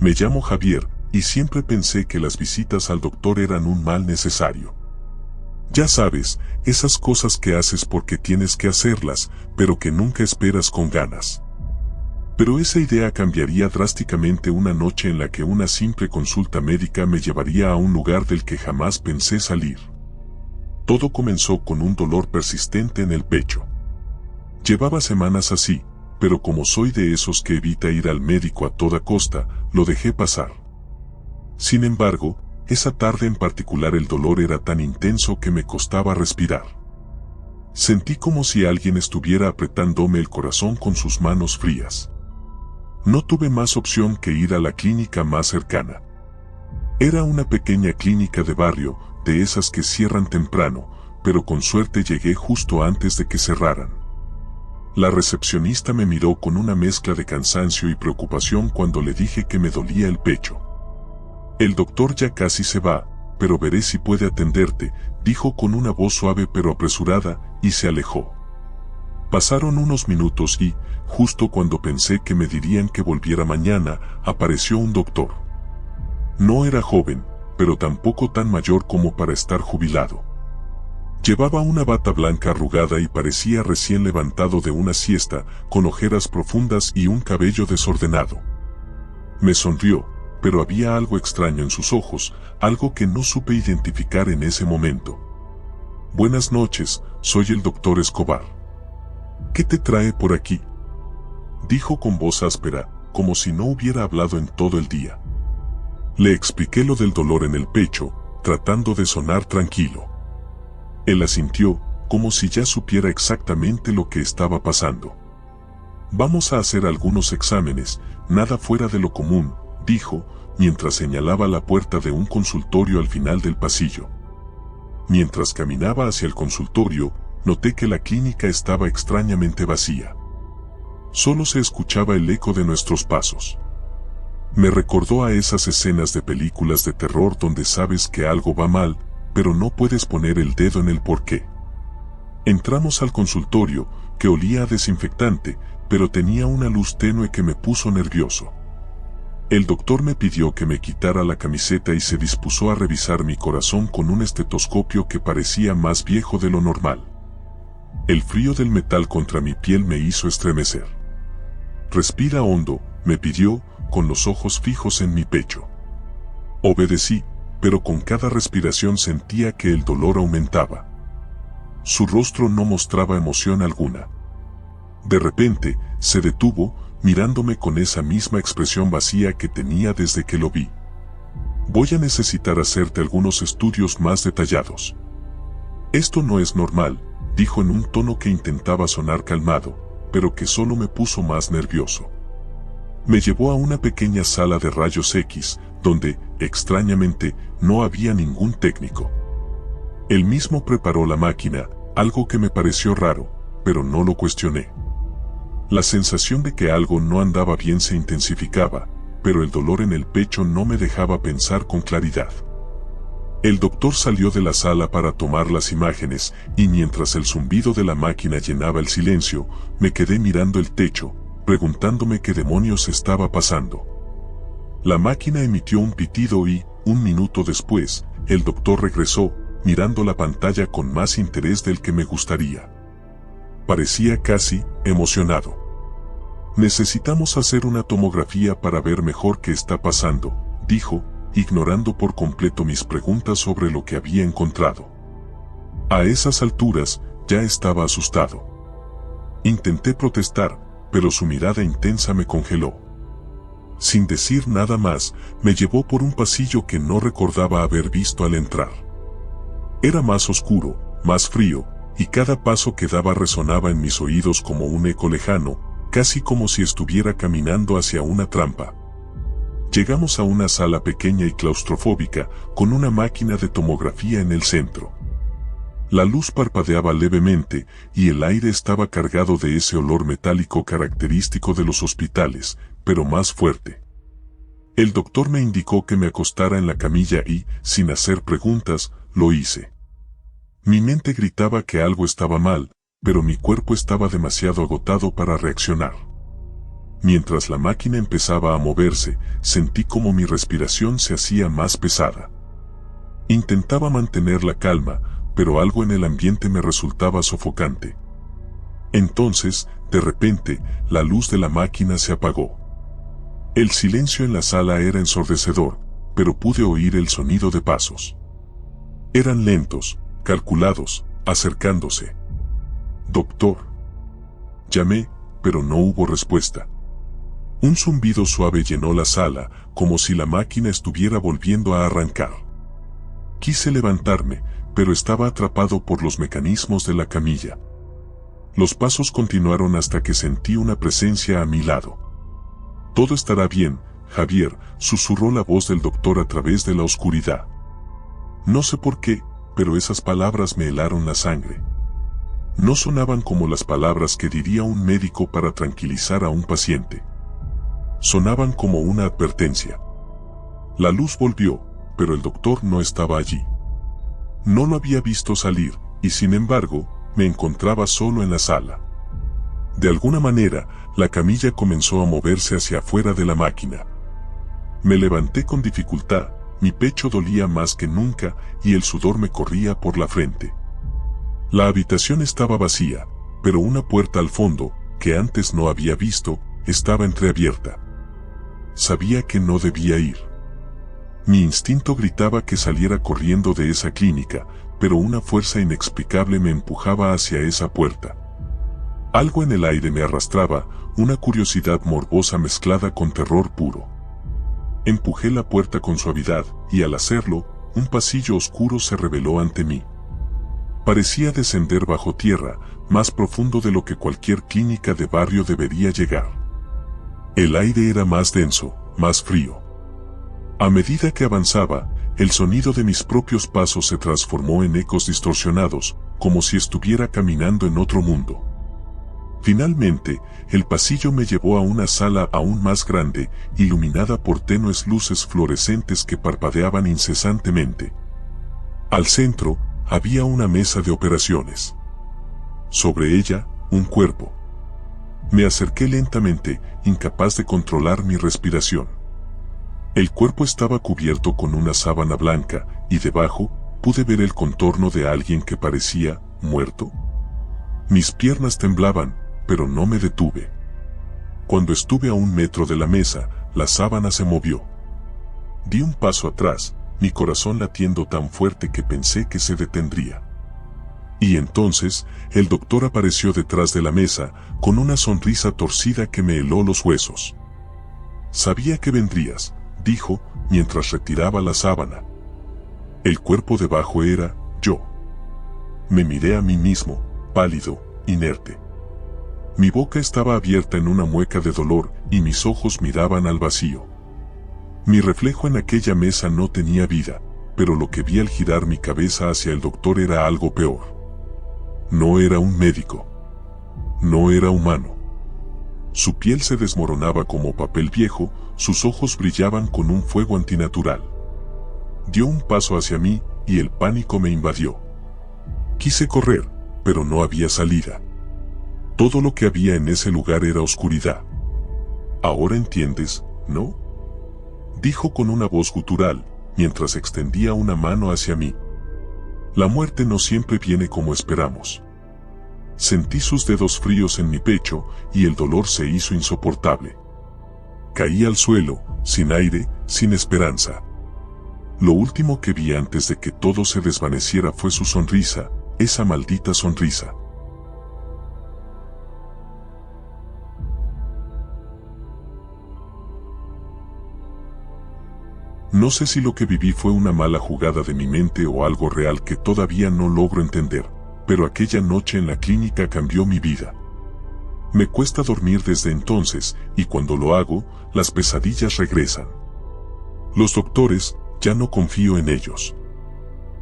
Me llamo Javier, y siempre pensé que las visitas al doctor eran un mal necesario. Ya sabes, esas cosas que haces porque tienes que hacerlas, pero que nunca esperas con ganas. Pero esa idea cambiaría drásticamente una noche en la que una simple consulta médica me llevaría a un lugar del que jamás pensé salir. Todo comenzó con un dolor persistente en el pecho. Llevaba semanas así, pero como soy de esos que evita ir al médico a toda costa, lo dejé pasar. Sin embargo, esa tarde en particular el dolor era tan intenso que me costaba respirar. Sentí como si alguien estuviera apretándome el corazón con sus manos frías. No tuve más opción que ir a la clínica más cercana. Era una pequeña clínica de barrio, de esas que cierran temprano, pero con suerte llegué justo antes de que cerraran. La recepcionista me miró con una mezcla de cansancio y preocupación cuando le dije que me dolía el pecho. El doctor ya casi se va, pero veré si puede atenderte, dijo con una voz suave pero apresurada, y se alejó. Pasaron unos minutos y, justo cuando pensé que me dirían que volviera mañana, apareció un doctor. No era joven, pero tampoco tan mayor como para estar jubilado. Llevaba una bata blanca arrugada y parecía recién levantado de una siesta, con ojeras profundas y un cabello desordenado. Me sonrió, pero había algo extraño en sus ojos, algo que no supe identificar en ese momento. Buenas noches, soy el doctor Escobar. ¿Qué te trae por aquí?, dijo con voz áspera, como si no hubiera hablado en todo el día. Le expliqué lo del dolor en el pecho, tratando de sonar tranquilo. Él asintió, como si ya supiera exactamente lo que estaba pasando. Vamos a hacer algunos exámenes, nada fuera de lo común, dijo, mientras señalaba la puerta de un consultorio al final del pasillo. Mientras caminaba hacia el consultorio, noté que la clínica estaba extrañamente vacía. Solo se escuchaba el eco de nuestros pasos. Me recordó a esas escenas de películas de terror donde sabes que algo va mal, pero no puedes poner el dedo en el porqué. Entramos al consultorio, que olía a desinfectante, pero tenía una luz tenue que me puso nervioso. El doctor me pidió que me quitara la camiseta y se dispuso a revisar mi corazón con un estetoscopio que parecía más viejo de lo normal. El frío del metal contra mi piel me hizo estremecer. Respira hondo, me pidió, con los ojos fijos en mi pecho. Obedecí, pero con cada respiración sentía que el dolor aumentaba. Su rostro no mostraba emoción alguna. De repente, se detuvo, mirándome con esa misma expresión vacía que tenía desde que lo vi. Voy a necesitar hacerte algunos estudios más detallados. Esto no es normal, dijo en un tono que intentaba sonar calmado, pero que solo me puso más nervioso. Me llevó a una pequeña sala de rayos X, donde, extrañamente, no había ningún técnico. Él mismo preparó la máquina, algo que me pareció raro, pero no lo cuestioné. La sensación de que algo no andaba bien se intensificaba, pero el dolor en el pecho no me dejaba pensar con claridad. El doctor salió de la sala para tomar las imágenes, y mientras el zumbido de la máquina llenaba el silencio, me quedé mirando el techo, preguntándome qué demonios estaba pasando. La máquina emitió un pitido y, un minuto después, el doctor regresó, mirando la pantalla con más interés del que me gustaría. Parecía casi emocionado. Necesitamos hacer una tomografía para ver mejor qué está pasando, dijo, ignorando por completo mis preguntas sobre lo que había encontrado. A esas alturas, ya estaba asustado. Intenté protestar, pero su mirada intensa me congeló. Sin decir nada más, me llevó por un pasillo que no recordaba haber visto al entrar. Era más oscuro, más frío, y cada paso que daba resonaba en mis oídos como un eco lejano, casi como si estuviera caminando hacia una trampa. Llegamos a una sala pequeña y claustrofóbica, con una máquina de tomografía en el centro. La luz parpadeaba levemente, y el aire estaba cargado de ese olor metálico característico de los hospitales, pero más fuerte. El doctor me indicó que me acostara en la camilla y, sin hacer preguntas, lo hice. Mi mente gritaba que algo estaba mal, pero mi cuerpo estaba demasiado agotado para reaccionar. Mientras la máquina empezaba a moverse, sentí como mi respiración se hacía más pesada. Intentaba mantener la calma, pero algo en el ambiente me resultaba sofocante. Entonces, de repente, la luz de la máquina se apagó. El silencio en la sala era ensordecedor, pero pude oír el sonido de pasos. Eran lentos, calculados, acercándose. «Doctor». Llamé, pero no hubo respuesta. Un zumbido suave llenó la sala, como si la máquina estuviera volviendo a arrancar. Quise levantarme, pero estaba atrapado por los mecanismos de la camilla. Los pasos continuaron hasta que sentí una presencia a mi lado. «Todo estará bien, Javier», susurró la voz del doctor a través de la oscuridad. No sé por qué, pero esas palabras me helaron la sangre. No sonaban como las palabras que diría un médico para tranquilizar a un paciente. Sonaban como una advertencia. La luz volvió, pero el doctor no estaba allí. No lo había visto salir, y sin embargo, me encontraba solo en la sala. De alguna manera, la camilla comenzó a moverse hacia afuera de la máquina. Me levanté con dificultad, mi pecho dolía más que nunca y el sudor me corría por la frente. La habitación estaba vacía, pero una puerta al fondo, que antes no había visto, estaba entreabierta. Sabía que no debía ir. Mi instinto gritaba que saliera corriendo de esa clínica, pero una fuerza inexplicable me empujaba hacia esa puerta. Algo en el aire me arrastraba, una curiosidad morbosa mezclada con terror puro. Empujé la puerta con suavidad, y al hacerlo, un pasillo oscuro se reveló ante mí. Parecía descender bajo tierra, más profundo de lo que cualquier clínica de barrio debería llegar. El aire era más denso, más frío. A medida que avanzaba, el sonido de mis propios pasos se transformó en ecos distorsionados, como si estuviera caminando en otro mundo. Finalmente, el pasillo me llevó a una sala aún más grande, iluminada por tenues luces fluorescentes que parpadeaban incesantemente. Al centro, había una mesa de operaciones. Sobre ella, un cuerpo. Me acerqué lentamente, incapaz de controlar mi respiración. El cuerpo estaba cubierto con una sábana blanca, y debajo, pude ver el contorno de alguien que parecía muerto. Mis piernas temblaban, pero no me detuve. Cuando estuve a 1 metro de la mesa, la sábana se movió. Di un paso atrás, mi corazón latiendo tan fuerte que pensé que se detendría. Y entonces, el doctor apareció detrás de la mesa, con una sonrisa torcida que me heló los huesos. «Sabía que vendrías», dijo, mientras retiraba la sábana. El cuerpo debajo era yo. Me miré a mí mismo, pálido, inerte. Mi boca estaba abierta en una mueca de dolor y mis ojos miraban al vacío. Mi reflejo en aquella mesa no tenía vida, pero lo que vi al girar mi cabeza hacia el doctor era algo peor. No era un médico. No era humano. Su piel se desmoronaba como papel viejo, sus ojos brillaban con un fuego antinatural. Dio un paso hacia mí y el pánico me invadió. Quise correr, pero no había salida. Todo lo que había en ese lugar era oscuridad. «Ahora entiendes, ¿no?», dijo con una voz gutural, mientras extendía una mano hacia mí. «La muerte no siempre viene como esperamos». Sentí sus dedos fríos en mi pecho y el dolor se hizo insoportable. Caí al suelo, sin aire, sin esperanza. Lo último que vi antes de que todo se desvaneciera fue su sonrisa, esa maldita sonrisa. No sé si lo que viví fue una mala jugada de mi mente o algo real que todavía no logro entender, pero aquella noche en la clínica cambió mi vida. Me cuesta dormir desde entonces, y cuando lo hago, las pesadillas regresan. Los doctores, ya no confío en ellos.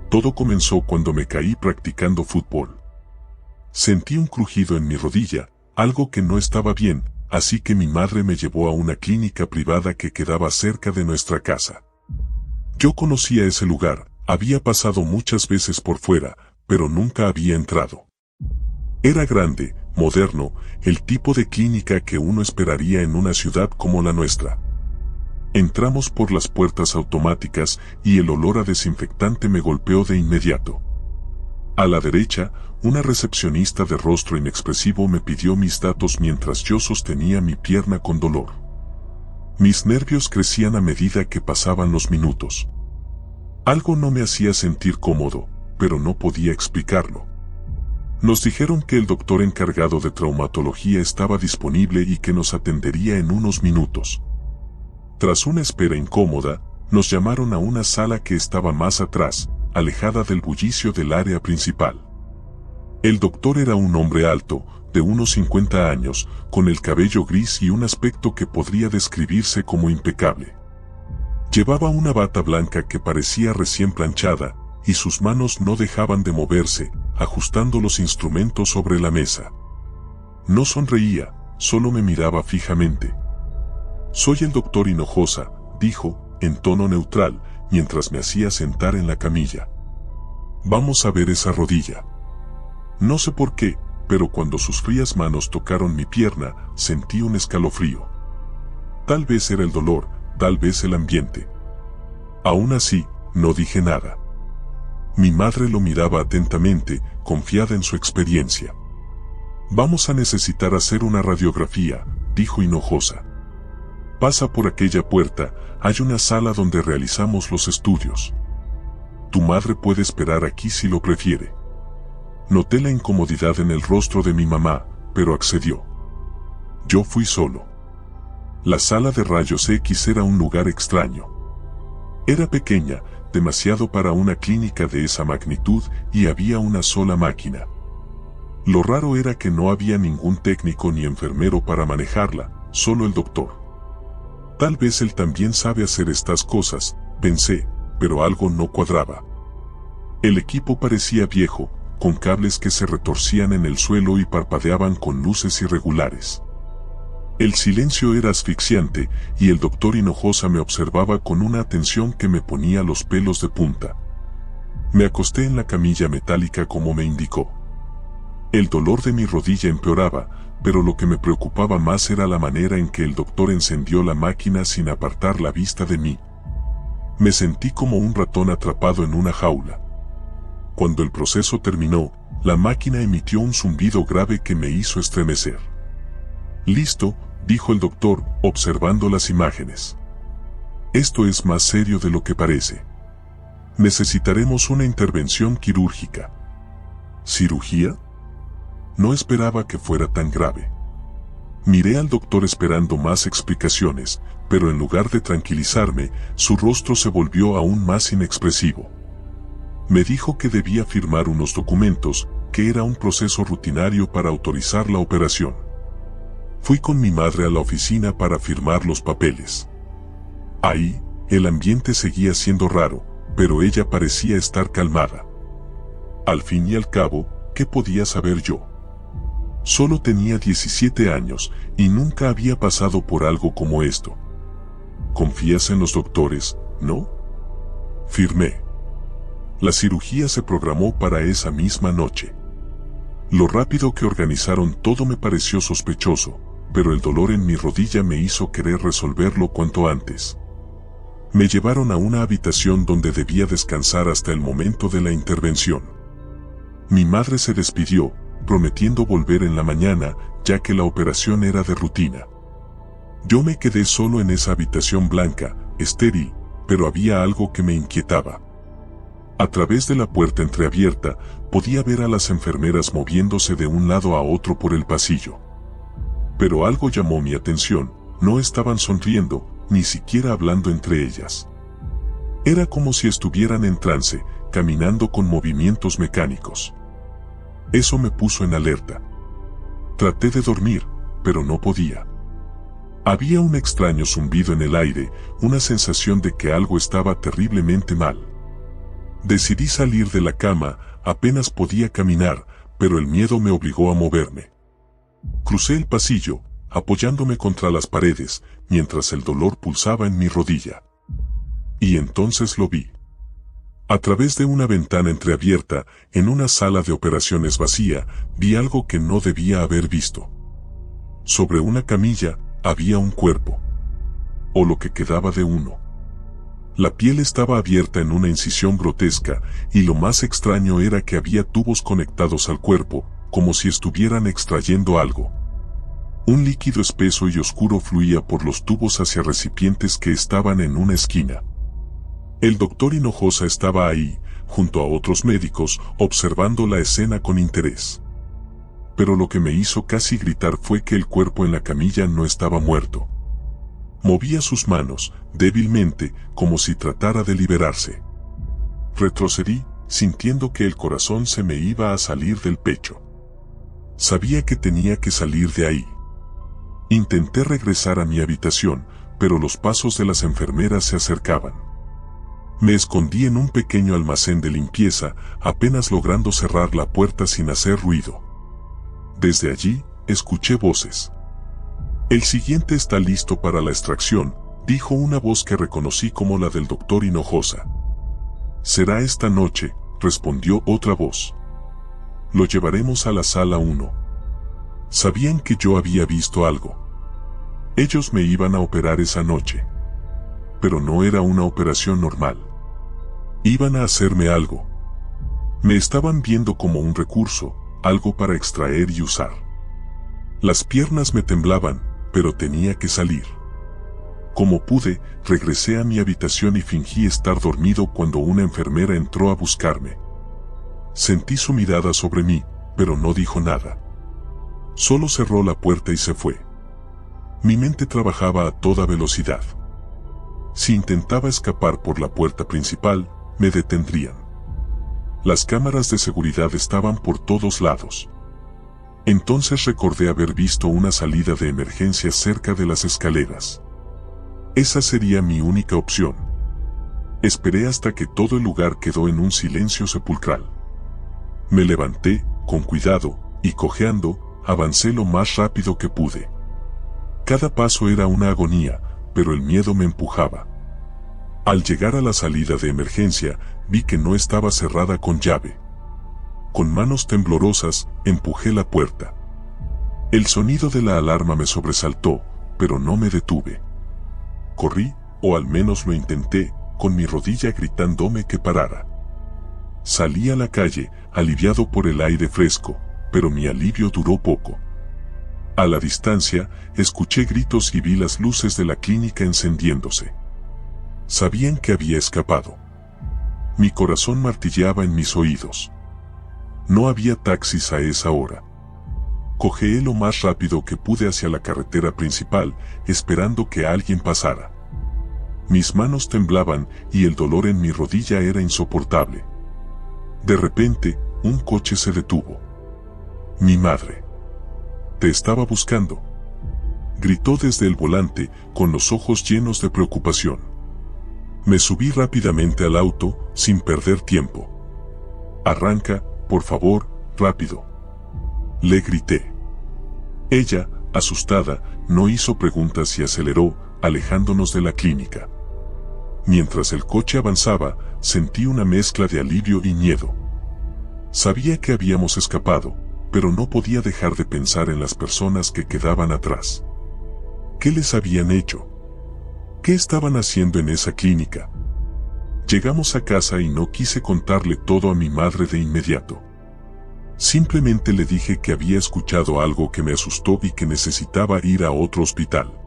Todo comenzó cuando me caí practicando fútbol. Sentí un crujido en mi rodilla, algo que no estaba bien, así que mi madre me llevó a una clínica privada que quedaba cerca de nuestra casa. Yo conocía ese lugar, había pasado muchas veces por fuera, pero nunca había entrado. Era grande, moderno, el tipo de clínica que uno esperaría en una ciudad como la nuestra. Entramos por las puertas automáticas y el olor a desinfectante me golpeó de inmediato. A la derecha, una recepcionista de rostro inexpresivo me pidió mis datos mientras yo sostenía mi pierna con dolor. Mis nervios crecían a medida que pasaban los minutos. Algo no me hacía sentir cómodo, pero no podía explicarlo. Nos dijeron que el doctor encargado de traumatología estaba disponible y que nos atendería en unos minutos. Tras una espera incómoda, nos llamaron a una sala que estaba más atrás, alejada del bullicio del área principal. El doctor era un hombre alto, de unos 50 años, con el cabello gris y un aspecto que podría describirse como impecable. Llevaba una bata blanca que parecía recién planchada, y sus manos no dejaban de moverse, ajustando los instrumentos sobre la mesa. No sonreía, solo me miraba fijamente. «Soy el doctor Hinojosa», dijo, en tono neutral, mientras me hacía sentar en la camilla. «Vamos a ver esa rodilla». No sé por qué, pero cuando sus frías manos tocaron mi pierna, sentí un escalofrío. Tal vez era el dolor, tal vez el ambiente. Aún así, no dije nada. Mi madre lo miraba atentamente, confiada en su experiencia. «Vamos a necesitar hacer una radiografía», dijo Hinojosa. «Pasa por aquella puerta, hay una sala donde realizamos los estudios. Tu madre puede esperar aquí si lo prefiere». Noté la incomodidad en el rostro de mi mamá, pero accedió. Yo fui solo. La sala de rayos X era un lugar extraño. Era pequeña, demasiado para una clínica de esa magnitud, y había una sola máquina. Lo raro era que no había ningún técnico ni enfermero para manejarla, solo el doctor. Tal vez él también sabe hacer estas cosas, pensé, pero algo no cuadraba. El equipo parecía viejo, con cables que se retorcían en el suelo y parpadeaban con luces irregulares. El silencio era asfixiante, y el doctor Hinojosa me observaba con una atención que me ponía los pelos de punta. Me acosté en la camilla metálica como me indicó. El dolor de mi rodilla empeoraba, pero lo que me preocupaba más era la manera en que el doctor encendió la máquina sin apartar la vista de mí. Me sentí como un ratón atrapado en una jaula. Cuando el proceso terminó, la máquina emitió un zumbido grave que me hizo estremecer. «Listo», dijo el doctor, observando las imágenes. «Esto es más serio de lo que parece. Necesitaremos una intervención quirúrgica». «¿Cirugía?». No esperaba que fuera tan grave. Miré al doctor esperando más explicaciones, pero en lugar de tranquilizarme, su rostro se volvió aún más inexpresivo. Me dijo que debía firmar unos documentos, que era un proceso rutinario para autorizar la operación. Fui con mi madre a la oficina para firmar los papeles. Ahí, el ambiente seguía siendo raro, pero ella parecía estar calmada. Al fin y al cabo, ¿qué podía saber yo? Solo tenía 17 años y nunca había pasado por algo como esto. ¿Confías en los doctores, no? Firmé. La cirugía se programó para esa misma noche. Lo rápido que organizaron todo me pareció sospechoso, pero el dolor en mi rodilla me hizo querer resolverlo cuanto antes. Me llevaron a una habitación donde debía descansar hasta el momento de la intervención. Mi madre se despidió, prometiendo volver en la mañana, ya que la operación era de rutina. Yo me quedé solo en esa habitación blanca, estéril, pero había algo que me inquietaba. A través de la puerta entreabierta, podía ver a las enfermeras moviéndose de un lado a otro por el pasillo. Pero algo llamó mi atención, no estaban sonriendo, ni siquiera hablando entre ellas. Era como si estuvieran en trance, caminando con movimientos mecánicos. Eso me puso en alerta. Traté de dormir, pero no podía. Había un extraño zumbido en el aire, una sensación de que algo estaba terriblemente mal. Decidí salir de la cama, apenas podía caminar, pero el miedo me obligó a moverme. Crucé el pasillo, apoyándome contra las paredes, mientras el dolor pulsaba en mi rodilla. Y entonces lo vi. A través de una ventana entreabierta, en una sala de operaciones vacía, vi algo que no debía haber visto. Sobre una camilla, había un cuerpo. O lo que quedaba de uno. La piel estaba abierta en una incisión grotesca, y lo más extraño era que había tubos conectados al cuerpo, como si estuvieran extrayendo algo. Un líquido espeso y oscuro fluía por los tubos hacia recipientes que estaban en una esquina. El doctor Hinojosa estaba ahí, junto a otros médicos, observando la escena con interés. Pero lo que me hizo casi gritar fue que el cuerpo en la camilla no estaba muerto. Movía sus manos, débilmente, como si tratara de liberarse. Retrocedí, sintiendo que el corazón se me iba a salir del pecho. Sabía que tenía que salir de ahí. Intenté regresar a mi habitación, pero los pasos de las enfermeras se acercaban. Me escondí en un pequeño almacén de limpieza, apenas logrando cerrar la puerta sin hacer ruido. Desde allí, escuché voces. El siguiente está listo para la extracción, dijo una voz que reconocí como la del doctor Hinojosa. Será esta noche, respondió otra voz. Lo llevaremos a la sala 1. Sabían que yo había visto algo. Ellos me iban a operar esa noche. Pero no era una operación normal. Iban a hacerme algo. Me estaban viendo como un recurso, algo para extraer y usar. Las piernas me temblaban, pero tenía que salir. Como pude, regresé a mi habitación y fingí estar dormido cuando una enfermera entró a buscarme. Sentí su mirada sobre mí, pero no dijo nada. Solo cerró la puerta y se fue. Mi mente trabajaba a toda velocidad. Si intentaba escapar por la puerta principal, me detendrían. Las cámaras de seguridad estaban por todos lados. Entonces recordé haber visto una salida de emergencia cerca de las escaleras. Esa sería mi única opción. Esperé hasta que todo el lugar quedó en un silencio sepulcral. Me levanté, con cuidado, y cojeando, avancé lo más rápido que pude. Cada paso era una agonía, pero el miedo me empujaba. Al llegar a la salida de emergencia, vi que no estaba cerrada con llave. Con manos temblorosas, empujé la puerta. El sonido de la alarma me sobresaltó, pero no me detuve. Corrí, o al menos lo intenté, con mi rodilla gritándome que parara. Salí a la calle, aliviado por el aire fresco, pero mi alivio duró poco. A la distancia, escuché gritos y vi las luces de la clínica encendiéndose. Sabían que había escapado. Mi corazón martilleaba en mis oídos. No había taxis a esa hora. Cojeé lo más rápido que pude hacia la carretera principal, esperando que alguien pasara. Mis manos temblaban y el dolor en mi rodilla era insoportable. De repente, un coche se detuvo. Mi madre. Te estaba buscando. Gritó desde el volante, con los ojos llenos de preocupación. Me subí rápidamente al auto, sin perder tiempo. Arranca, por favor, rápido. Le grité. Ella, asustada, no hizo preguntas y aceleró, alejándonos de la clínica. Mientras el coche avanzaba, sentí una mezcla de alivio y miedo. Sabía que habíamos escapado, pero no podía dejar de pensar en las personas que quedaban atrás. ¿Qué les habían hecho? ¿Qué estaban haciendo en esa clínica? Llegamos a casa y no quise contarle todo a mi madre de inmediato. Simplemente le dije que había escuchado algo que me asustó y que necesitaba ir a otro hospital.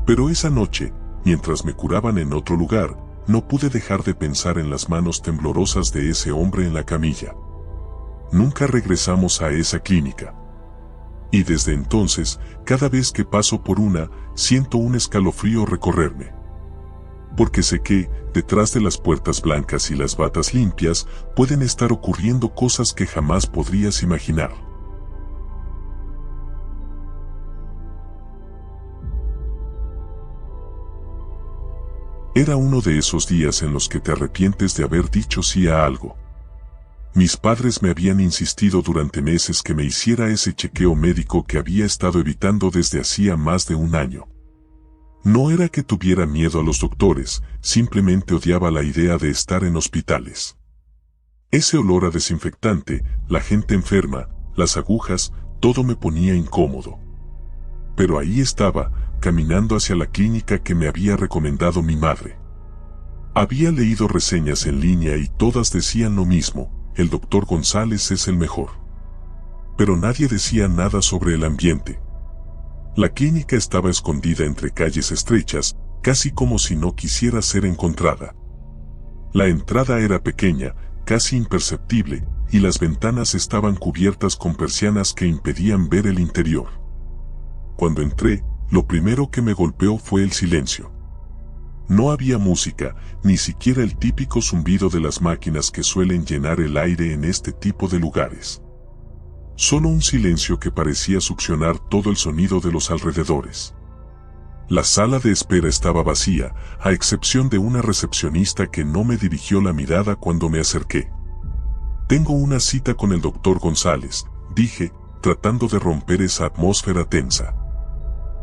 Pero esa noche, mientras me curaban en otro lugar, no pude dejar de pensar en las manos temblorosas de ese hombre en la camilla. Nunca regresamos a esa clínica. Y desde entonces, cada vez que paso por una, siento un escalofrío recorrerme. Porque sé que, detrás de las puertas blancas y las batas limpias, pueden estar ocurriendo cosas que jamás podrías imaginar. Era uno de esos días en los que te arrepientes de haber dicho sí a algo. Mis padres me habían insistido durante meses que me hiciera ese chequeo médico que había estado evitando desde hacía más de un año. No era que tuviera miedo a los doctores, simplemente odiaba la idea de estar en hospitales. Ese olor a desinfectante, la gente enferma, las agujas, todo me ponía incómodo. Pero ahí estaba, caminando hacia la clínica que me había recomendado mi madre. Había leído reseñas en línea y todas decían lo mismo: el doctor González es el mejor. Pero nadie decía nada sobre el ambiente. La clínica estaba escondida entre calles estrechas, casi como si no quisiera ser encontrada. La entrada era pequeña, casi imperceptible, y las ventanas estaban cubiertas con persianas que impedían ver el interior. Cuando entré, lo primero que me golpeó fue el silencio. No había música, ni siquiera el típico zumbido de las máquinas que suelen llenar el aire en este tipo de lugares. Solo un silencio que parecía succionar todo el sonido de los alrededores. La sala de espera estaba vacía, a excepción de una recepcionista que no me dirigió la mirada cuando me acerqué. «Tengo una cita con el doctor González», dije, tratando de romper esa atmósfera tensa.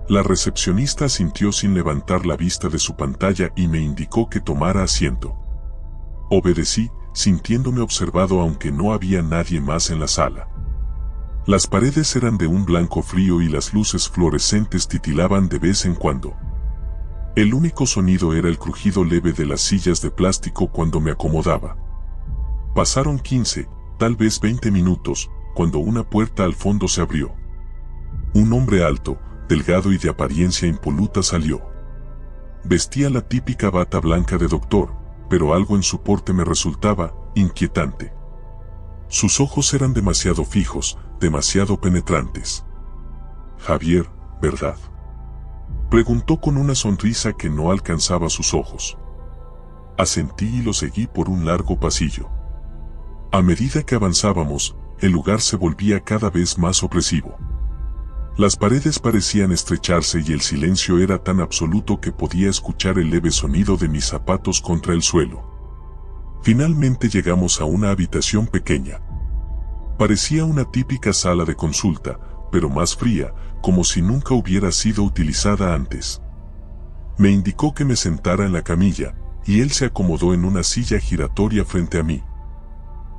La recepcionista asintió sin levantar la vista de su pantalla y me indicó que tomara asiento. Obedecí, sintiéndome observado aunque no había nadie más en la sala. Las paredes eran de un blanco frío y las luces fluorescentes titilaban de vez en cuando. El único sonido era el crujido leve de las sillas de plástico cuando me acomodaba. Pasaron 15, tal vez 20 minutos, cuando una puerta al fondo se abrió. Un hombre alto, delgado y de apariencia impoluta salió. Vestía la típica bata blanca de doctor, pero algo en su porte me resultaba inquietante. Sus ojos eran demasiado fijos, demasiado penetrantes. «Javier, ¿verdad?», preguntó con una sonrisa que no alcanzaba sus ojos. Asentí y lo seguí por un largo pasillo. A medida que avanzábamos, el lugar se volvía cada vez más opresivo. Las paredes parecían estrecharse y el silencio era tan absoluto que podía escuchar el leve sonido de mis zapatos contra el suelo. Finalmente llegamos a una habitación pequeña. Parecía una típica sala de consulta, pero más fría, como si nunca hubiera sido utilizada antes. Me indicó que me sentara en la camilla, y él se acomodó en una silla giratoria frente a mí.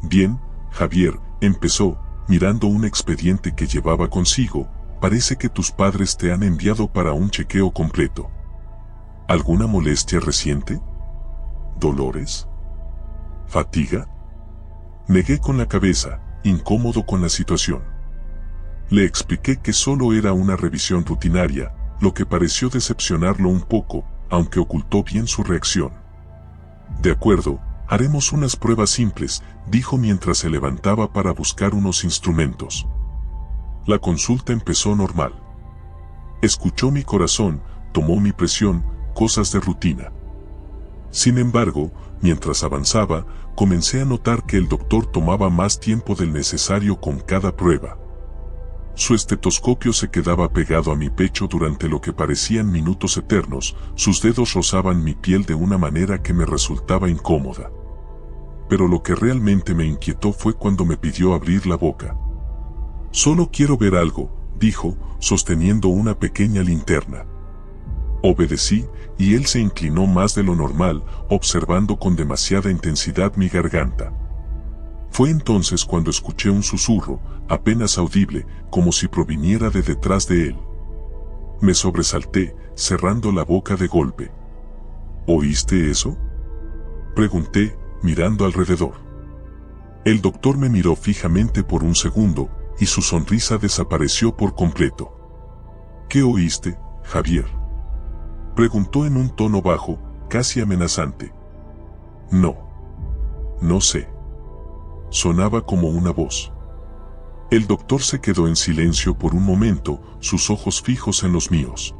«Bien, Javier», empezó, mirando un expediente que llevaba consigo, «parece que tus padres te han enviado para un chequeo completo. ¿Alguna molestia reciente? ¿Dolores? ¿Fatiga?». Negué con la cabeza, incómodo con la situación. Le expliqué que solo era una revisión rutinaria, lo que pareció decepcionarlo un poco, aunque ocultó bien su reacción. «De acuerdo, haremos unas pruebas simples», dijo mientras se levantaba para buscar unos instrumentos. La consulta empezó normal. Escuchó mi corazón, tomó mi presión, cosas de rutina. Sin embargo, mientras avanzaba, comencé a notar que el doctor tomaba más tiempo del necesario con cada prueba. Su estetoscopio se quedaba pegado a mi pecho durante lo que parecían minutos eternos, sus dedos rozaban mi piel de una manera que me resultaba incómoda. Pero lo que realmente me inquietó fue cuando me pidió abrir la boca. «Solo quiero ver algo», dijo, sosteniendo una pequeña linterna. Obedecí, y él se inclinó más de lo normal, observando con demasiada intensidad mi garganta. Fue entonces cuando escuché un susurro, apenas audible, como si proviniera de detrás de él. Me sobresalté, cerrando la boca de golpe. «¿Oíste eso?», pregunté, mirando alrededor. El doctor me miró fijamente por un segundo, y su sonrisa desapareció por completo. «¿Qué oíste, Javier?», preguntó en un tono bajo, casi amenazante. No sé. Sonaba como una voz. El doctor se quedó en silencio por un momento, sus ojos fijos en los míos.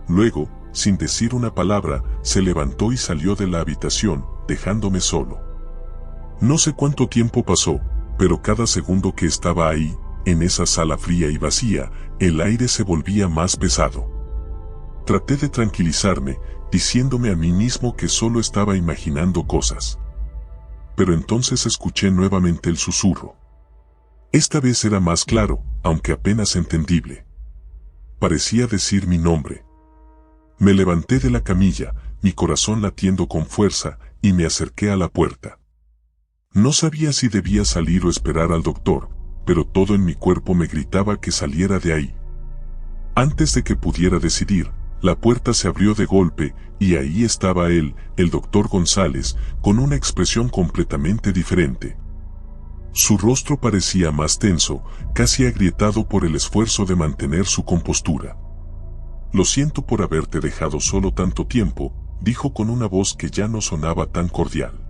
Luego, sin decir una palabra, se levantó y salió de la habitación, dejándome solo. No sé cuánto tiempo pasó, pero cada segundo que estaba ahí, en esa sala fría y vacía, el aire se volvía más pesado. Traté de tranquilizarme, diciéndome a mí mismo que solo estaba imaginando cosas. Pero entonces escuché nuevamente el susurro. Esta vez era más claro, aunque apenas entendible. Parecía decir mi nombre. Me levanté de la camilla, mi corazón latiendo con fuerza, y me acerqué a la puerta. No sabía si debía salir o esperar al doctor, pero todo en mi cuerpo me gritaba que saliera de ahí. Antes de que pudiera decidir, la puerta se abrió de golpe, y ahí estaba él, el doctor González, con una expresión completamente diferente. Su rostro parecía más tenso, casi agrietado por el esfuerzo de mantener su compostura. «Lo siento por haberte dejado solo tanto tiempo», dijo con una voz que ya no sonaba tan cordial.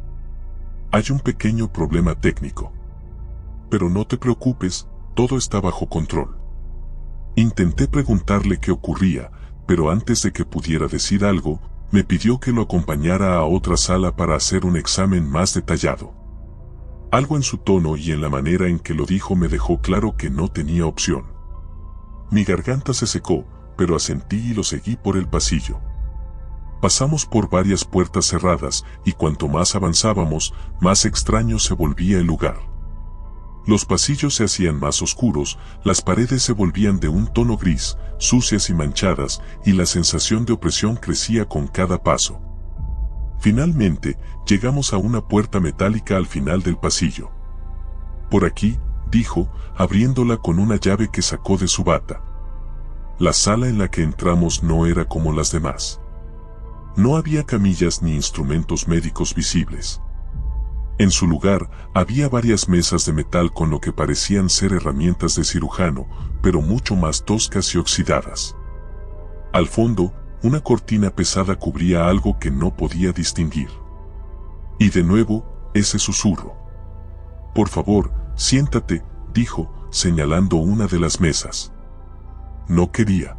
«Hay un pequeño problema técnico. Pero no te preocupes, todo está bajo control». Intenté preguntarle qué ocurría, pero antes de que pudiera decir algo, me pidió que lo acompañara a otra sala para hacer un examen más detallado. Algo en su tono y en la manera en que lo dijo me dejó claro que no tenía opción. Mi garganta se secó, pero asentí y lo seguí por el pasillo. Pasamos por varias puertas cerradas, y cuanto más avanzábamos, más extraño se volvía el lugar. Los pasillos se hacían más oscuros, las paredes se volvían de un tono gris, sucias y manchadas, y la sensación de opresión crecía con cada paso. Finalmente, llegamos a una puerta metálica al final del pasillo. «Por aquí», dijo, abriéndola con una llave que sacó de su bata. La sala en la que entramos no era como las demás. No había camillas ni instrumentos médicos visibles. En su lugar, había varias mesas de metal con lo que parecían ser herramientas de cirujano, pero mucho más toscas y oxidadas. Al fondo, una cortina pesada cubría algo que no podía distinguir. Y de nuevo, ese susurro. «Por favor, siéntate», dijo, señalando una de las mesas. No quería.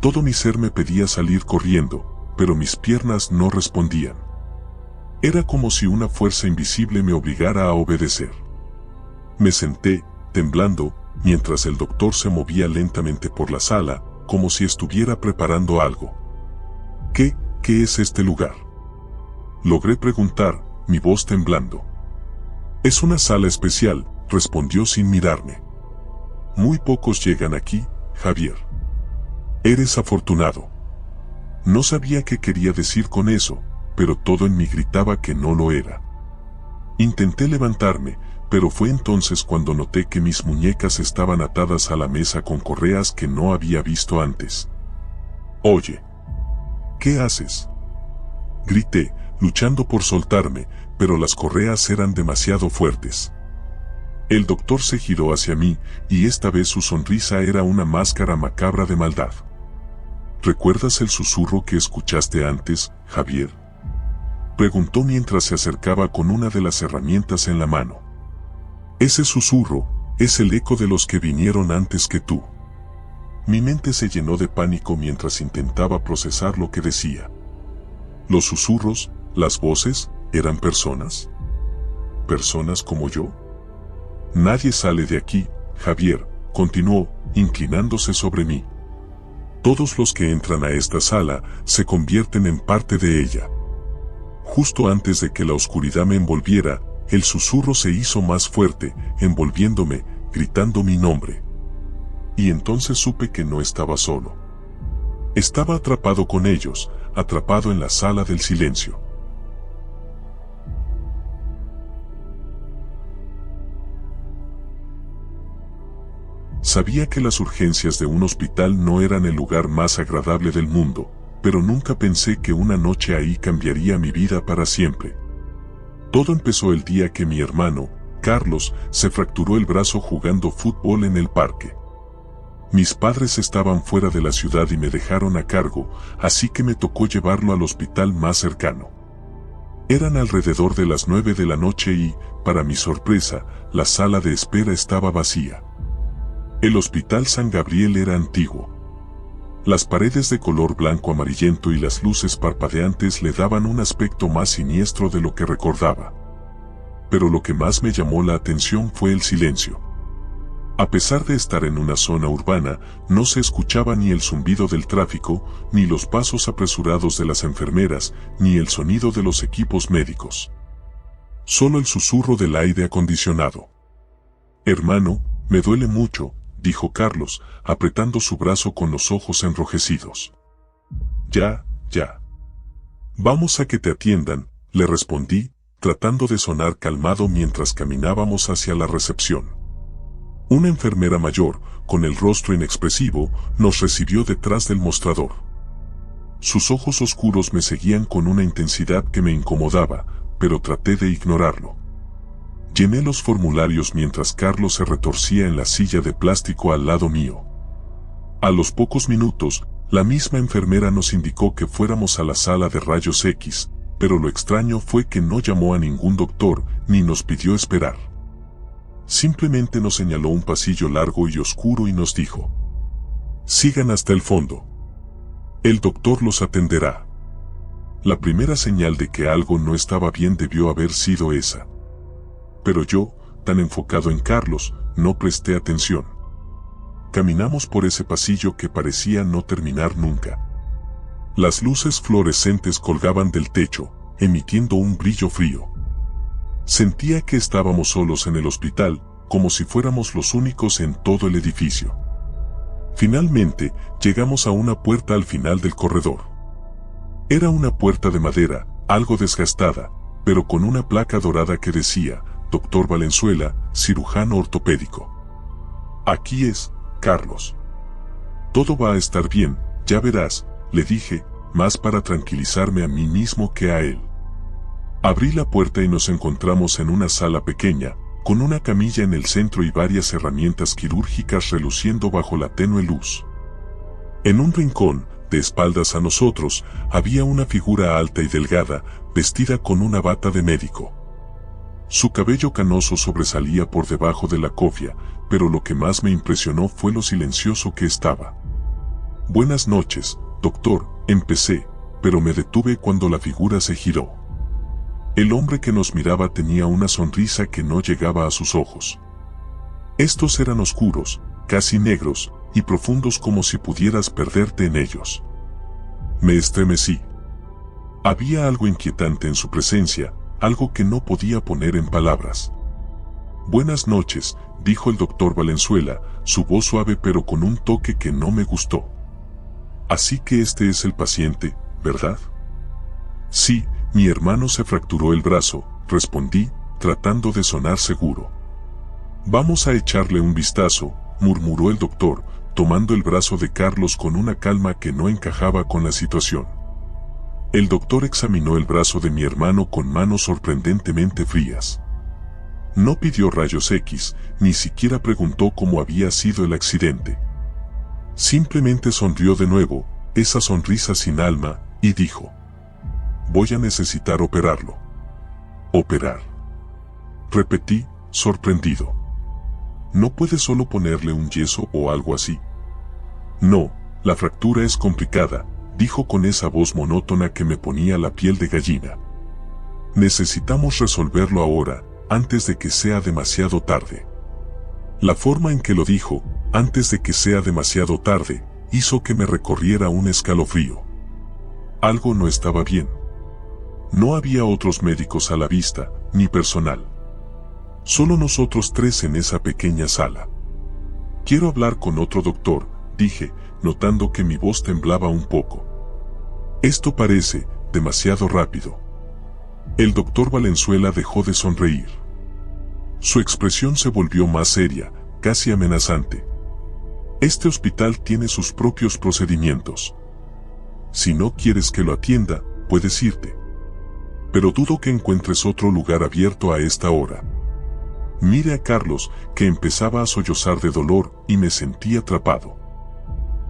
Todo mi ser me pedía salir corriendo, pero mis piernas no respondían. Era como si una fuerza invisible me obligara a obedecer. Me senté, temblando, mientras el doctor se movía lentamente por la sala, como si estuviera preparando algo. ¿Qué es este lugar?», logré preguntar, mi voz temblando. «Es una sala especial», respondió sin mirarme. «Muy pocos llegan aquí, Javier. Eres afortunado». No sabía qué quería decir con eso, pero todo en mí gritaba que no lo era. Intenté levantarme, pero fue entonces cuando noté que mis muñecas estaban atadas a la mesa con correas que no había visto antes. «Oye, ¿qué haces?», grité, luchando por soltarme, pero las correas eran demasiado fuertes. El doctor se giró hacia mí, y esta vez su sonrisa era una máscara macabra de maldad. «¿Recuerdas el susurro que escuchaste antes, Javier?», preguntó mientras se acercaba con una de las herramientas en la mano. «Ese susurro es el eco de los que vinieron antes que tú». Mi mente se llenó de pánico mientras intentaba procesar lo que decía. ¿Los susurros, las voces, eran personas? ¿Personas como yo? «Nadie sale de aquí, Javier», continuó, inclinándose sobre mí. «Todos los que entran a esta sala se convierten en parte de ella». Justo antes de que la oscuridad me envolviera, el susurro se hizo más fuerte, envolviéndome, gritando mi nombre. Y entonces supe que no estaba solo. Estaba atrapado con ellos, atrapado en la sala del silencio. Sabía que las urgencias de un hospital no eran el lugar más agradable del mundo, pero nunca pensé que una noche ahí cambiaría mi vida para siempre. Todo empezó el día que mi hermano, Carlos, se fracturó el brazo jugando fútbol en el parque. Mis padres estaban fuera de la ciudad y me dejaron a cargo, así que me tocó llevarlo al hospital más cercano. Eran alrededor de las 9 de la noche y, para mi sorpresa, la sala de espera estaba vacía. El Hospital San Gabriel era antiguo. Las paredes de color blanco amarillento y las luces parpadeantes le daban un aspecto más siniestro de lo que recordaba. Pero lo que más me llamó la atención fue el silencio. A pesar de estar en una zona urbana, no se escuchaba ni el zumbido del tráfico, ni los pasos apresurados de las enfermeras, ni el sonido de los equipos médicos. Solo el susurro del aire acondicionado. «Hermano, me duele mucho», dijo Carlos, apretando su brazo con los ojos enrojecidos. Ya, ya. Vamos a que te atiendan, le respondí, tratando de sonar calmado mientras caminábamos hacia la recepción. Una enfermera mayor, con el rostro inexpresivo, nos recibió detrás del mostrador. Sus ojos oscuros me seguían con una intensidad que me incomodaba, pero traté de ignorarlo. Llené los formularios mientras Carlos se retorcía en la silla de plástico al lado mío. A los pocos minutos, la misma enfermera nos indicó que fuéramos a la sala de rayos X, pero lo extraño fue que no llamó a ningún doctor ni nos pidió esperar. Simplemente nos señaló un pasillo largo y oscuro y nos dijo: sigan hasta el fondo. El doctor los atenderá. La primera señal de que algo no estaba bien debió haber sido esa. Pero yo, tan enfocado en Carlos, no presté atención. Caminamos por ese pasillo que parecía no terminar nunca. Las luces fluorescentes colgaban del techo, emitiendo un brillo frío. Sentía que estábamos solos en el hospital, como si fuéramos los únicos en todo el edificio. Finalmente, llegamos a una puerta al final del corredor. Era una puerta de madera, algo desgastada, pero con una placa dorada que decía: Dr. Valenzuela, cirujano ortopédico. Aquí es, Carlos. Todo va a estar bien, ya verás, le dije, más para tranquilizarme a mí mismo que a él. Abrí la puerta y nos encontramos en una sala pequeña, con una camilla en el centro y varias herramientas quirúrgicas reluciendo bajo la tenue luz. En un rincón, de espaldas a nosotros, había una figura alta y delgada, vestida con una bata de médico. Su cabello canoso sobresalía por debajo de la cofia, pero lo que más me impresionó fue lo silencioso que estaba. Buenas noches, doctor, empecé, pero me detuve cuando la figura se giró. El hombre que nos miraba tenía una sonrisa que no llegaba a sus ojos. Estos eran oscuros, casi negros, y profundos como si pudieras perderte en ellos. Me estremecí. Había algo inquietante en su presencia, algo que no podía poner en palabras. Buenas noches, dijo el doctor Valenzuela, su voz suave pero con un toque que no me gustó. Así que este es el paciente, ¿verdad? Sí, mi hermano se fracturó el brazo, respondí, tratando de sonar seguro. Vamos a echarle un vistazo, murmuró el doctor, tomando el brazo de Carlos con una calma que no encajaba con la situación. El doctor examinó el brazo de mi hermano con manos sorprendentemente frías. No pidió rayos X, ni siquiera preguntó cómo había sido el accidente. Simplemente sonrió de nuevo, esa sonrisa sin alma, y dijo: voy a necesitar operarlo. ¿Operar? Repetí, sorprendido. ¿No puede solo ponerle un yeso o algo así? No, la fractura es complicada, dijo con esa voz monótona que me ponía la piel de gallina. Necesitamos resolverlo ahora, antes de que sea demasiado tarde. La forma en que lo dijo, antes de que sea demasiado tarde, hizo que me recorriera un escalofrío. Algo no estaba bien. No había otros médicos a la vista, ni personal. Solo nosotros tres en esa pequeña sala. Quiero hablar con otro doctor, dije, notando que mi voz temblaba un poco. Esto parece demasiado rápido. El doctor Valenzuela dejó de sonreír. Su expresión se volvió más seria, casi amenazante. Este hospital tiene sus propios procedimientos. Si no quieres que lo atienda, puedes irte. Pero dudo que encuentres otro lugar abierto a esta hora. Mire a Carlos, que empezaba a sollozar de dolor y me sentí atrapado.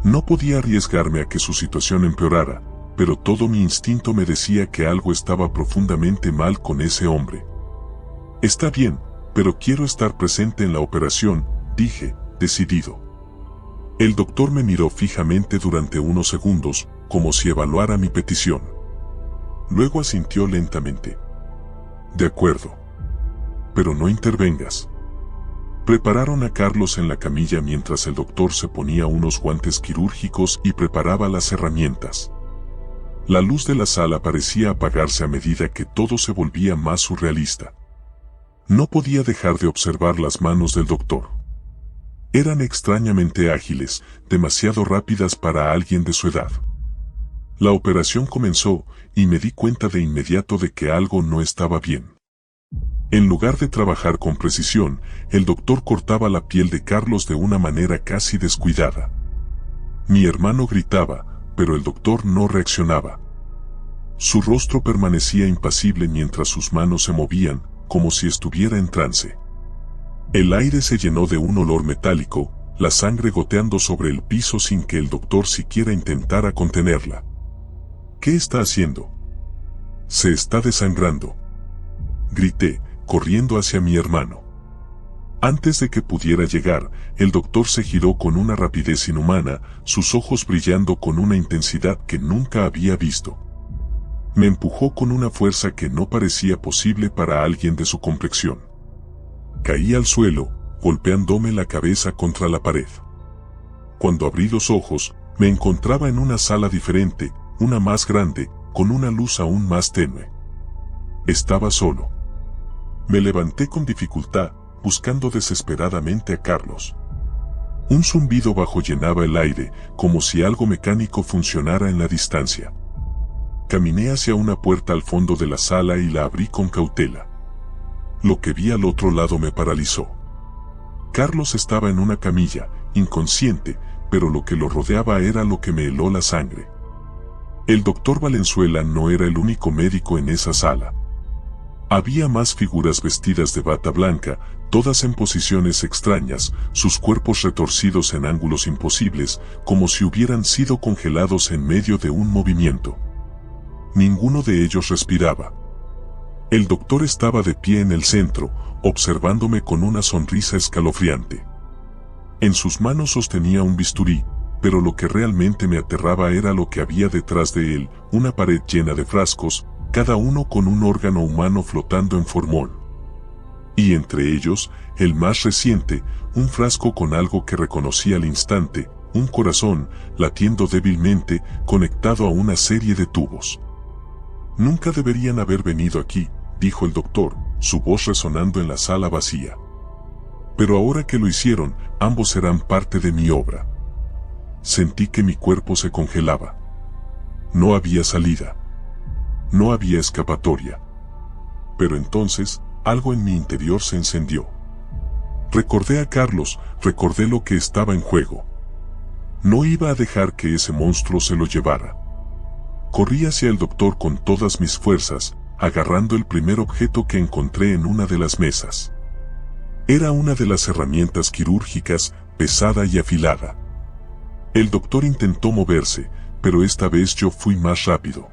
No podía arriesgarme a que su situación empeorara, pero todo mi instinto me decía que algo estaba profundamente mal con ese hombre. Está bien, pero quiero estar presente en la operación, dije, decidido. El doctor me miró fijamente durante unos segundos, como si evaluara mi petición. Luego asintió lentamente. De acuerdo. Pero no intervengas. Prepararon a Carlos en la camilla mientras el doctor se ponía unos guantes quirúrgicos y preparaba las herramientas. La luz de la sala parecía apagarse a medida que todo se volvía más surrealista. No podía dejar de observar las manos del doctor. Eran extrañamente ágiles, demasiado rápidas para alguien de su edad. La operación comenzó y me di cuenta de inmediato de que algo no estaba bien. En lugar de trabajar con precisión, el doctor cortaba la piel de Carlos de una manera casi descuidada. Mi hermano gritaba, pero el doctor no reaccionaba. Su rostro permanecía impasible mientras sus manos se movían, como si estuviera en trance. El aire se llenó de un olor metálico, la sangre goteando sobre el piso sin que el doctor siquiera intentara contenerla. ¿Qué está haciendo? Se está desangrando. Grité, corriendo hacia mi hermano. Antes de que pudiera llegar, el doctor se giró con una rapidez inhumana, sus ojos brillando con una intensidad que nunca había visto. Me empujó con una fuerza que no parecía posible para alguien de su complexión. Caí al suelo, golpeándome la cabeza contra la pared. Cuando abrí los ojos, me encontraba en una sala diferente, una más grande, con una luz aún más tenue. Estaba solo. Me levanté con dificultad, buscando desesperadamente a Carlos. Un zumbido bajo llenaba el aire, como si algo mecánico funcionara en la distancia. Caminé hacia una puerta al fondo de la sala y la abrí con cautela. Lo que vi al otro lado me paralizó. Carlos estaba en una camilla, inconsciente, pero lo que lo rodeaba era lo que me heló la sangre. El doctor Valenzuela no era el único médico en esa sala. Había más figuras vestidas de bata blanca, todas en posiciones extrañas, sus cuerpos retorcidos en ángulos imposibles, como si hubieran sido congelados en medio de un movimiento. Ninguno de ellos respiraba. El doctor estaba de pie en el centro, observándome con una sonrisa escalofriante. En sus manos sostenía un bisturí, pero lo que realmente me aterraba era lo que había detrás de él, una pared llena de frascos, cada uno con un órgano humano flotando en formol. Y entre ellos, el más reciente, un frasco con algo que reconocí al instante, un corazón, latiendo débilmente, conectado a una serie de tubos. Nunca deberían haber venido aquí, dijo el doctor, su voz resonando en la sala vacía. Pero ahora que lo hicieron, ambos serán parte de mi obra. Sentí que mi cuerpo se congelaba. No había salida. No había escapatoria. Pero entonces, algo en mi interior se encendió. Recordé a Carlos, recordé lo que estaba en juego. No iba a dejar que ese monstruo se lo llevara. Corrí hacia el doctor con todas mis fuerzas, agarrando el primer objeto que encontré en una de las mesas. Era una de las herramientas quirúrgicas, pesada y afilada. El doctor intentó moverse, pero esta vez yo fui más rápido.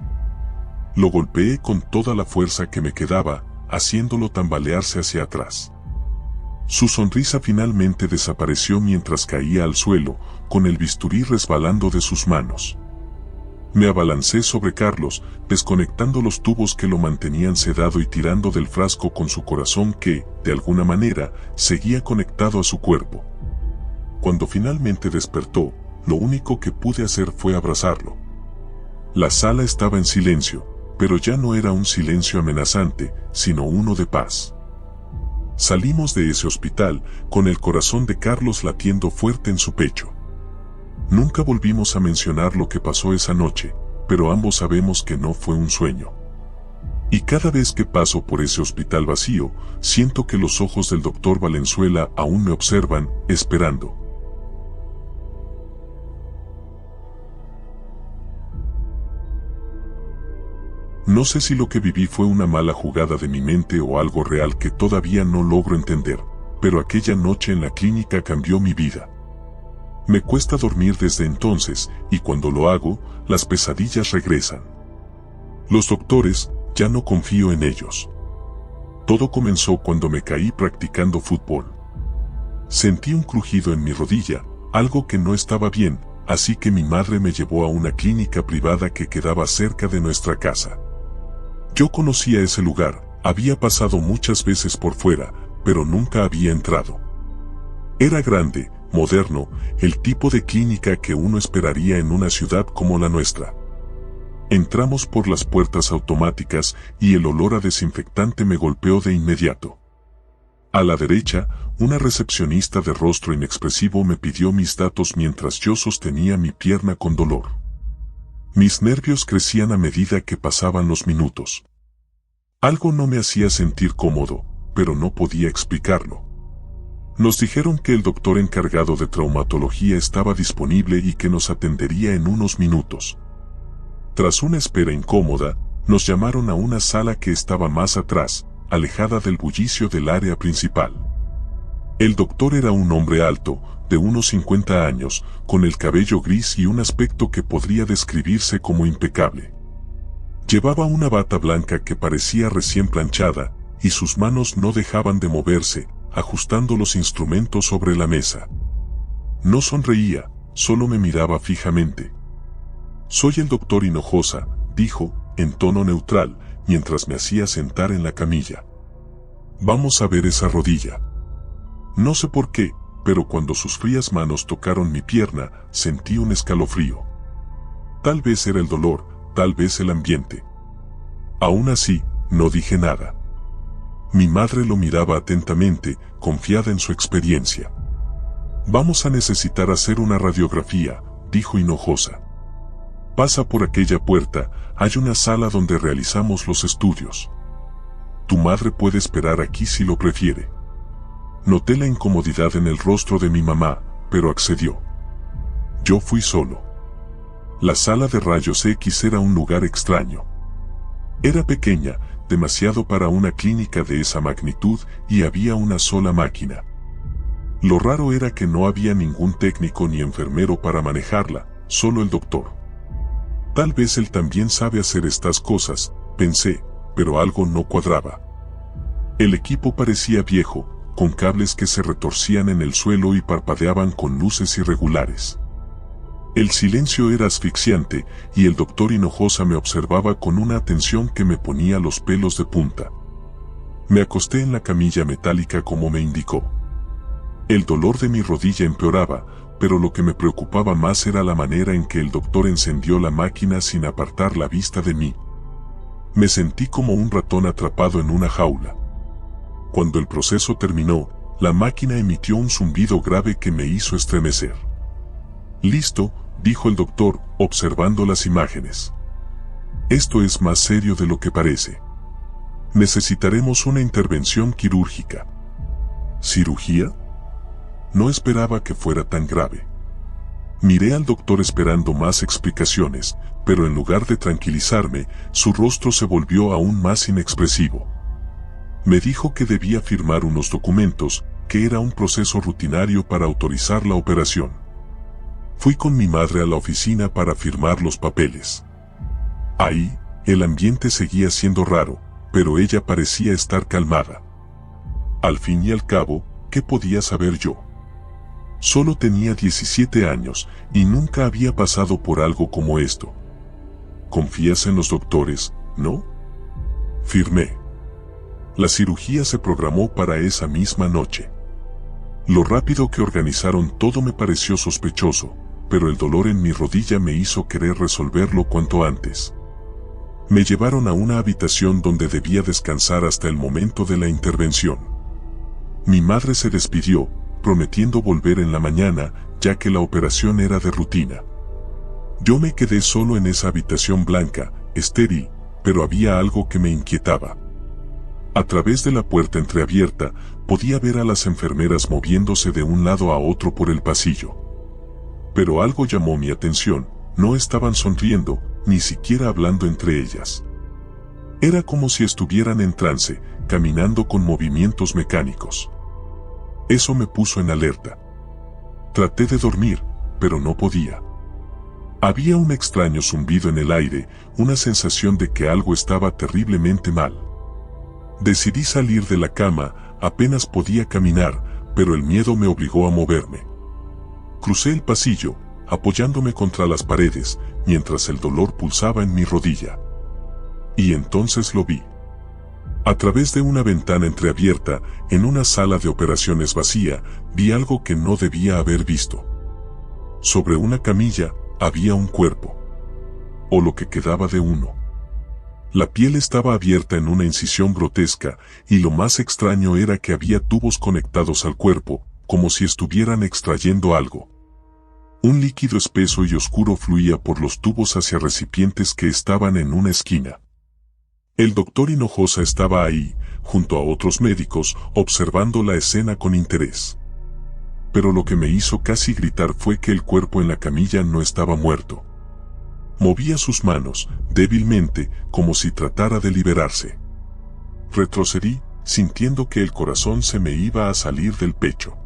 Lo golpeé con toda la fuerza que me quedaba, haciéndolo tambalearse hacia atrás. Su sonrisa finalmente desapareció mientras caía al suelo, con el bisturí resbalando de sus manos. Me abalancé sobre Carlos, desconectando los tubos que lo mantenían sedado y tirando del frasco con su corazón que, de alguna manera, seguía conectado a su cuerpo. Cuando finalmente despertó, lo único que pude hacer fue abrazarlo. La sala estaba en silencio, pero ya no era un silencio amenazante, sino uno de paz. Salimos de ese hospital, con el corazón de Carlos latiendo fuerte en su pecho. Nunca volvimos a mencionar lo que pasó esa noche, pero ambos sabemos que no fue un sueño. Y cada vez que paso por ese hospital vacío, siento que los ojos del doctor Valenzuela aún me observan, esperando. No sé si lo que viví fue una mala jugada de mi mente o algo real que todavía no logro entender, pero aquella noche en la clínica cambió mi vida. Me cuesta dormir desde entonces, y cuando lo hago, las pesadillas regresan. Los doctores, ya no confío en ellos. Todo comenzó cuando me caí practicando fútbol. Sentí un crujido en mi rodilla, algo que no estaba bien, así que mi madre me llevó a una clínica privada que quedaba cerca de nuestra casa. Yo conocía ese lugar, había pasado muchas veces por fuera, pero nunca había entrado. Era grande, moderno, el tipo de clínica que uno esperaría en una ciudad como la nuestra. Entramos por las puertas automáticas y el olor a desinfectante me golpeó de inmediato. A la derecha, una recepcionista de rostro inexpresivo me pidió mis datos mientras yo sostenía mi pierna con dolor. Mis nervios crecían a medida que pasaban los minutos. Algo no me hacía sentir cómodo, pero no podía explicarlo. Nos dijeron que el doctor encargado de traumatología estaba disponible y que nos atendería en unos minutos. Tras una espera incómoda, nos llamaron a una sala que estaba más atrás, alejada del bullicio del área principal. El doctor era un hombre alto, de unos 50 años, con el cabello gris y un aspecto que podría describirse como impecable. Llevaba una bata blanca que parecía recién planchada, y sus manos no dejaban de moverse, ajustando los instrumentos sobre la mesa. No sonreía, solo me miraba fijamente. «Soy el doctor Hinojosa», dijo, en tono neutral, mientras me hacía sentar en la camilla. «Vamos a ver esa rodilla». No sé por qué, pero cuando sus frías manos tocaron mi pierna, sentí un escalofrío. Tal vez era el dolor, tal vez el ambiente. Aún así, no dije nada. Mi madre lo miraba atentamente, confiada en su experiencia. «Vamos a necesitar hacer una radiografía», dijo Hinojosa. «Pasa por aquella puerta, hay una sala donde realizamos los estudios. Tu madre puede esperar aquí si lo prefiere». Noté la incomodidad en el rostro de mi mamá, pero accedió. Yo fui solo. La sala de rayos X era un lugar extraño. Era pequeña, demasiado para una clínica de esa magnitud, y había una sola máquina. Lo raro era que no había ningún técnico ni enfermero para manejarla, solo el doctor. Tal vez él también sabe hacer estas cosas, pensé, pero algo no cuadraba. El equipo parecía viejo, con cables que se retorcían en el suelo y parpadeaban con luces irregulares. El silencio era asfixiante, y el doctor Hinojosa me observaba con una atención que me ponía los pelos de punta. Me acosté en la camilla metálica como me indicó. El dolor de mi rodilla empeoraba, pero lo que me preocupaba más era la manera en que el doctor encendió la máquina sin apartar la vista de mí. Me sentí como un ratón atrapado en una jaula. Cuando el proceso terminó, la máquina emitió un zumbido grave que me hizo estremecer. «Listo», dijo el doctor, observando las imágenes. «Esto es más serio de lo que parece. Necesitaremos una intervención quirúrgica». «¿Cirugía?». No esperaba que fuera tan grave. Miré al doctor esperando más explicaciones, pero en lugar de tranquilizarme, su rostro se volvió aún más inexpresivo. Me dijo que debía firmar unos documentos, que era un proceso rutinario para autorizar la operación. Fui con mi madre a la oficina para firmar los papeles. Ahí, el ambiente seguía siendo raro, pero ella parecía estar calmada. Al fin y al cabo, ¿qué podía saber yo? Solo tenía 17 años, y nunca había pasado por algo como esto. ¿Confías en los doctores, no? Firmé. La cirugía se programó para esa misma noche. Lo rápido que organizaron todo me pareció sospechoso, pero el dolor en mi rodilla me hizo querer resolverlo cuanto antes. Me llevaron a una habitación donde debía descansar hasta el momento de la intervención. Mi madre se despidió, prometiendo volver en la mañana, ya que la operación era de rutina. Yo me quedé solo en esa habitación blanca, estéril, pero había algo que me inquietaba. A través de la puerta entreabierta, podía ver a las enfermeras moviéndose de un lado a otro por el pasillo. Pero algo llamó mi atención, no estaban sonriendo, ni siquiera hablando entre ellas. Era como si estuvieran en trance, caminando con movimientos mecánicos. Eso me puso en alerta. Traté de dormir, pero no podía. Había un extraño zumbido en el aire, una sensación de que algo estaba terriblemente mal. Decidí salir de la cama, apenas podía caminar, pero el miedo me obligó a moverme. Crucé el pasillo, apoyándome contra las paredes, mientras el dolor pulsaba en mi rodilla. Y entonces lo vi. A través de una ventana entreabierta, en una sala de operaciones vacía, vi algo que no debía haber visto. Sobre una camilla, había un cuerpo. O lo que quedaba de uno. La piel estaba abierta en una incisión grotesca, y lo más extraño era que había tubos conectados al cuerpo, como si estuvieran extrayendo algo. Un líquido espeso y oscuro fluía por los tubos hacia recipientes que estaban en una esquina. El doctor Hinojosa estaba ahí, junto a otros médicos, observando la escena con interés. Pero lo que me hizo casi gritar fue que el cuerpo en la camilla no estaba muerto. Movía sus manos, débilmente, como si tratara de liberarse. Retrocedí, sintiendo que el corazón se me iba a salir del pecho.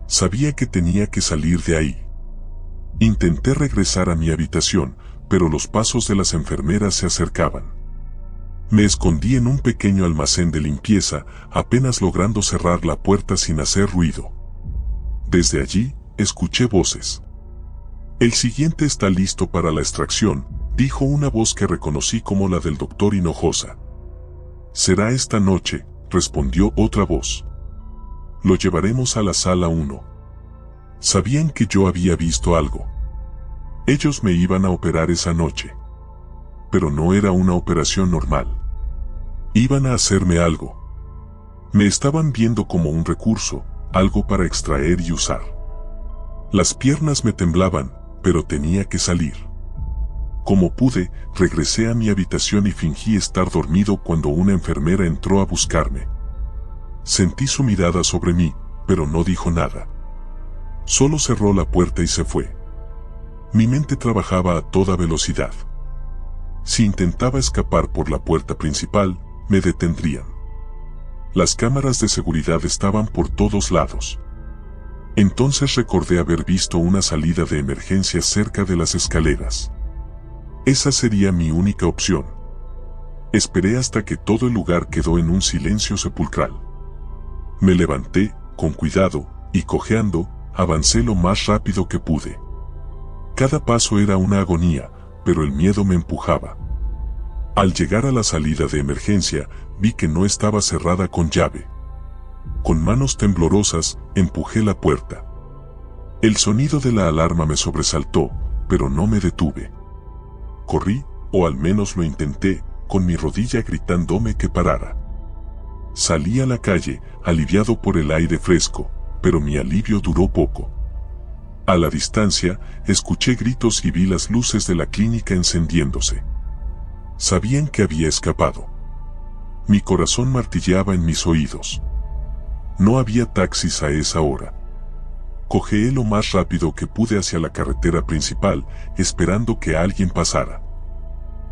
Sabía que tenía que salir de ahí. Intenté regresar a mi habitación, pero los pasos de las enfermeras se acercaban. Me escondí en un pequeño almacén de limpieza, apenas logrando cerrar la puerta sin hacer ruido. Desde allí, escuché voces. El siguiente está listo para la extracción, dijo una voz que reconocí como la del doctor Hinojosa. Será esta noche, respondió otra voz. Lo llevaremos a la sala 1. Sabían que yo había visto algo. Ellos me iban a operar esa noche. Pero no era una operación normal. Iban a hacerme algo. Me estaban viendo como un recurso, algo para extraer y usar. Las piernas me temblaban, pero tenía que salir. Como pude, regresé a mi habitación y fingí estar dormido cuando una enfermera entró a buscarme. Sentí su mirada sobre mí, pero no dijo nada. Solo cerró la puerta y se fue. Mi mente trabajaba a toda velocidad. Si intentaba escapar por la puerta principal, me detendrían. Las cámaras de seguridad estaban por todos lados. Entonces recordé haber visto una salida de emergencia cerca de las escaleras. Esa sería mi única opción. Esperé hasta que todo el lugar quedó en un silencio sepulcral. Me levanté, con cuidado, y cojeando, avancé lo más rápido que pude. Cada paso era una agonía, pero el miedo me empujaba. Al llegar a la salida de emergencia, vi que no estaba cerrada con llave. Con manos temblorosas, empujé la puerta. El sonido de la alarma me sobresaltó, pero no me detuve. Corrí, o al menos lo intenté, con mi rodilla gritándome que parara. Salí a la calle, aliviado por el aire fresco, pero mi alivio duró poco. A la distancia, escuché gritos y vi las luces de la clínica encendiéndose. Sabían que había escapado. Mi corazón martilleaba en mis oídos. No había taxis a esa hora. Cojeé lo más rápido que pude hacia la carretera principal, esperando que alguien pasara.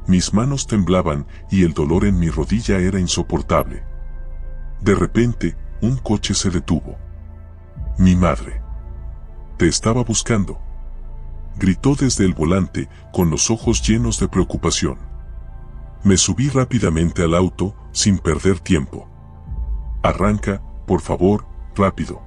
Mis manos temblaban y el dolor en mi rodilla era insoportable. De repente, un coche se detuvo. Mi madre. Te estaba buscando. Gritó desde el volante, con los ojos llenos de preocupación. Me subí rápidamente al auto, sin perder tiempo. Arranca, por favor, rápido.